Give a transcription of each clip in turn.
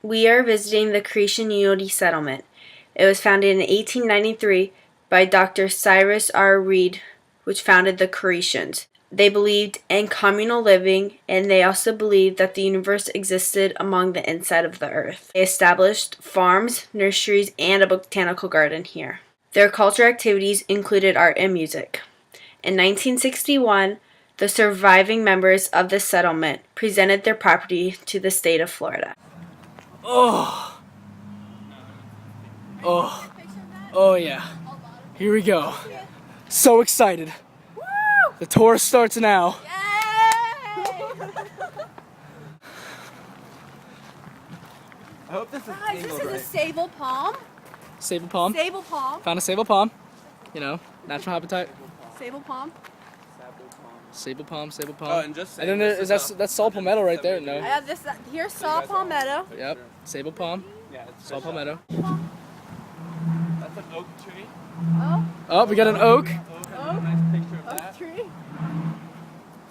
We are visiting the Creation Unity Settlement. It was founded in 1893 by Dr. Cyrus R. Reed, which founded the Creations. They believed in communal living, and they also believed that the universe existed among the inside of the earth. They established farms, nurseries, and a botanical garden here. Their cultural activities included art and music. In 1961, the surviving members of the settlement presented their property to the state of Florida. Oh yeah. Here we go. So excited. The tour starts now. Yay! I hope this is Guys, this is a sable palm. Sable palm. Sable palm. Found a sable palm. You know, natural habitat. Sable palm. Sable palm, sable palm. Oh, and just then that's saw palmetto right there. No. Here's saw palmetto. Yep. Sable palm. Yeah, it's Saw palmetto. That's an oak tree. Oh, Oh, we got an oak. Nice picture of oak that. tree.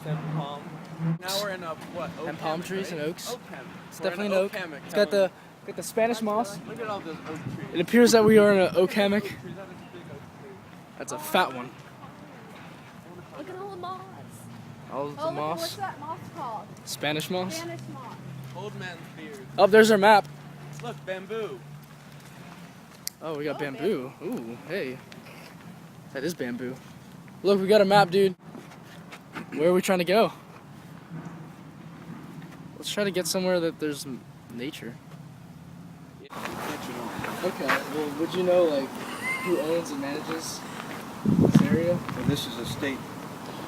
Sable palm. Now we're in a what? Oak And palm hammock, trees right? and oaks. Oak hammock. It's We're in definitely an oak. hammock. It's got the Spanish moss. Look at all those oak trees. It appears that we are in an oak hammock. That is a big oak tree. That's a fat one. Look at all the moss. All of the Oh, look, moss. what's that moss called? Spanish moss. Spanish moss. Old man's beard. Oh, there's our map. Look, bamboo. Oh, we got bamboo. Ooh, hey. That is bamboo. Look, we got a map, dude. Where are we trying to go? Let's try to get somewhere that there's nature. Okay, well, would you know, like, who owns and manages this area? And this is a state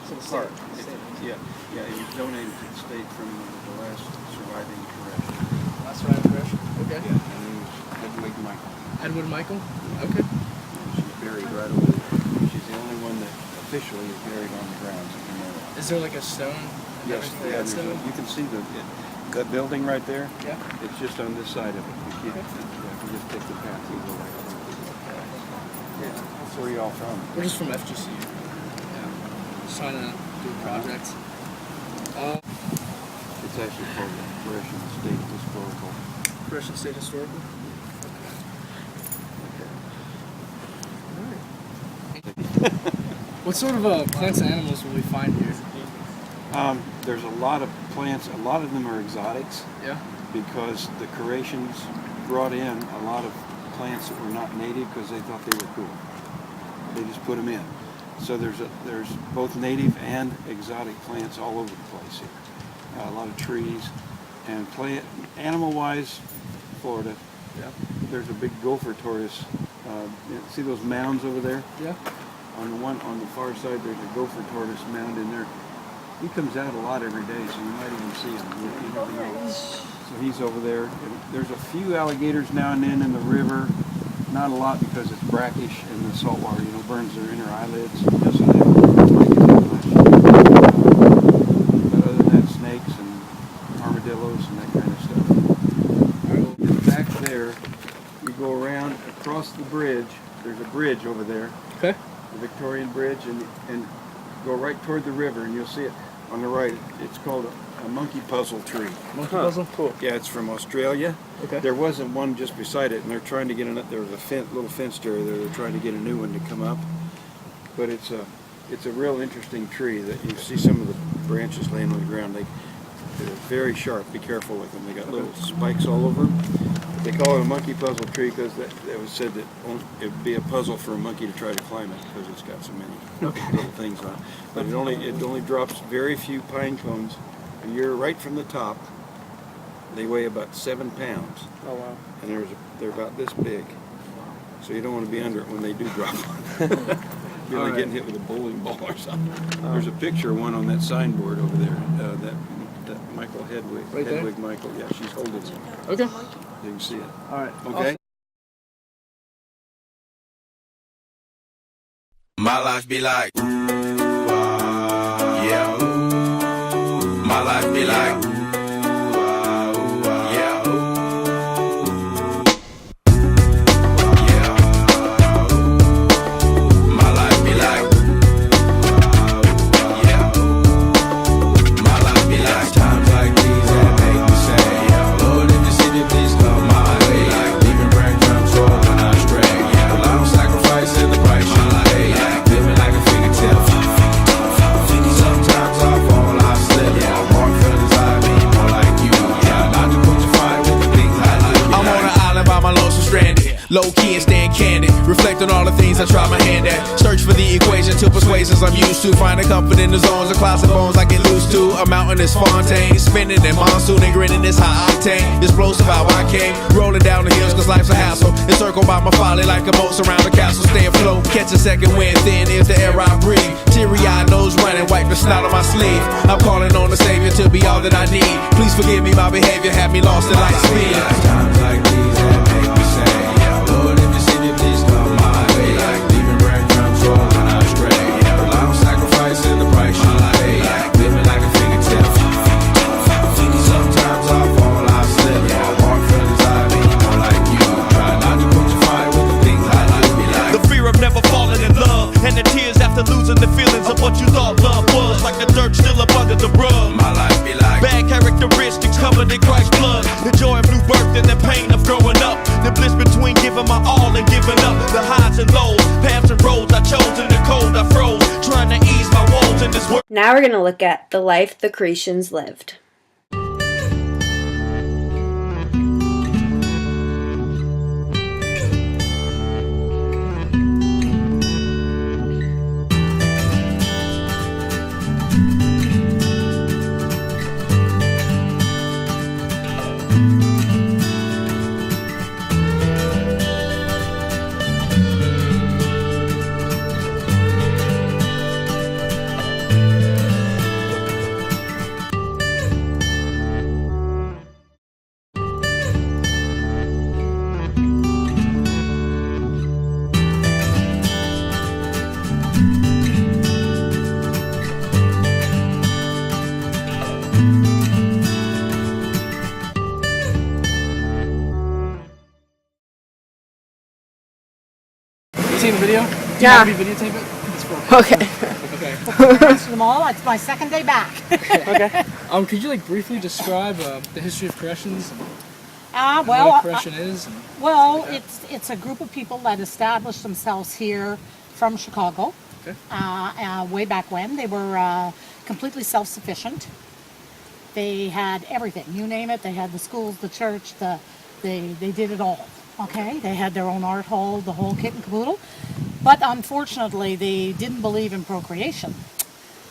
So the park. state. Yeah, it was donated to the state from the last surviving correction. That's right, fresh. Okay. And it was Hedwig Michael. Edward Michael? Okay. And she's buried right over there. She's the only one that officially is buried on the grounds of the memorial. Is there like a stone? and Yes, everything yeah, that's stone? you can see that building right there. Yeah. It's just on this side of it. You just take the path, you go right over. Yeah. So where are you all from? We're just from FGC. Yeah. Just trying to do a project. It's actually called the Correction State Historical. Christian State Historical. What sort of plants and animals will we find here? There's a lot of plants. A lot of them are exotics. Yeah. Because the Croatians brought in a lot of plants that were not native because they thought they were cool. They just put them in. So there's both native and exotic plants all over the place here. A lot of trees and animal-wise, Florida. Yeah. There's a big gopher tortoise. See those mounds over there? Yeah. On the far side, there's a gopher tortoise mound in there. He comes out a lot every day, so you might even see him. You never know. So he's over there. And there's a few alligators now and then in the river. Not a lot because it's brackish and the salt water, burns their inner eyelids. Just like but other than that, snakes and armadillos and that kind of stuff. And back there, you go around across the bridge. There's a bridge over there. Okay. The Victorian Bridge, and go right toward the river, and you'll see it on the right. It's called a monkey puzzle tree. Monkey puzzle? Cool. Yeah, it's from Australia. Okay. There wasn't one just beside it, and they're trying to get there was a little fenced area there. They're trying to get a new one to come up. But it's a real interesting tree that you see some of the branches laying on the ground. They're very sharp. Be careful with them. They got little spikes all over them. They call it a monkey puzzle tree because it was said that it would be a puzzle for a monkey to try to climb it because it's got so many little things on it. But it only drops very few pine cones, and you're right from the top. They weigh about 7 pounds. Oh wow. And they're about this big. So you don't want to be under it when they do drop. You're like getting hit with a bowling ball or something. There's a picture of one on that signboard over there. That Michael Hedwig. Right there? Hedwig Michael. Yeah, she's holding it. Okay. You can see it. All right. Okay. Awesome. My life be like, yeah. My life be like, yeah. Yeah. My life be like, yeah. My life be like times like these that make me say, Lord, if the city please come. Low key and staying candid. Reflect on all the things I try my hand at. Search for the equation to persuasions I'm used to. Finding comfort in the zones of closet bones I get loose to. A mountain is Fontaine. Spinning in monsoon and grinning this high octane. Explosive how I came. Rolling down the hills cause life's a hassle. Encircled by my folly like a moat around the castle. Stay afloat. Catch a second wind thin is the air I breathe. Teary-eyed nose running. Wipe the snot on my sleeve. I'm calling on the Savior to be all that I need. Please forgive me, my behavior had me lost in light speed. Times like these that make me say, Lord, if you see me, please come my way. Like leaving breadcrumbs rolling astray. Rely on sacrifice and the price you pay. Living like a fingertip. Sometimes I fall, I slip. Hard feelings, I be more like you. Try not to put your fire with the things I like me like. The fear of never falling in love, and the tears after losing the feelings of what you thought love was. Like the dirt still up under the rug. My life be like Bad characteristics covered in Christ's blood. The joy of new birth and the pain of growing up. The bliss between giving my all and giving up. The highs and lows, paths and roads I chose. In the cold I froze, trying to ease my woes in this world. Now we're going to look at the life the Creations lived. Seen the video? Yeah. Do you videotape it? It's cool. Okay. Answer them all. It's my second day back. Okay. Could you like briefly describe the history of Corrections? And Well, what a correction is? well, it's a group of people that established themselves here from Chicago. Okay. Way back when they were completely self-sufficient. They had everything, you name it. They had the schools, the church, they did it all. Okay, they had their own art hall, the whole kit and caboodle. But unfortunately, they didn't believe in procreation.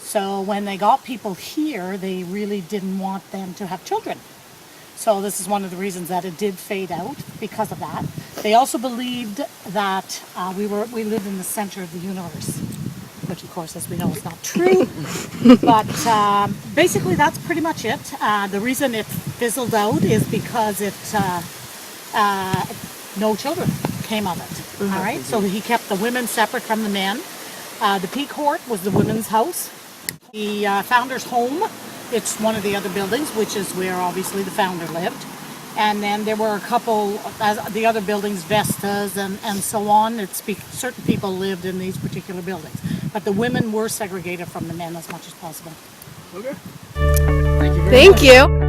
So when they got people here, they really didn't want them to have children. So this is one of the reasons that it did fade out because of that. They also believed that we lived in the center of the universe, which of course, as we know, is not true. But basically, that's pretty much it. The reason it fizzled out is because no children came of it. All right, so he kept the women separate from the men. The Peak Court was the women's house. The founder's home, it's one of the other buildings, which is where obviously the founder lived. And then there were a couple, the other buildings, Vestas and so on. Certain people lived in these particular buildings. But the women were segregated from the men as much as possible. Okay. Thank you very much. Thank you.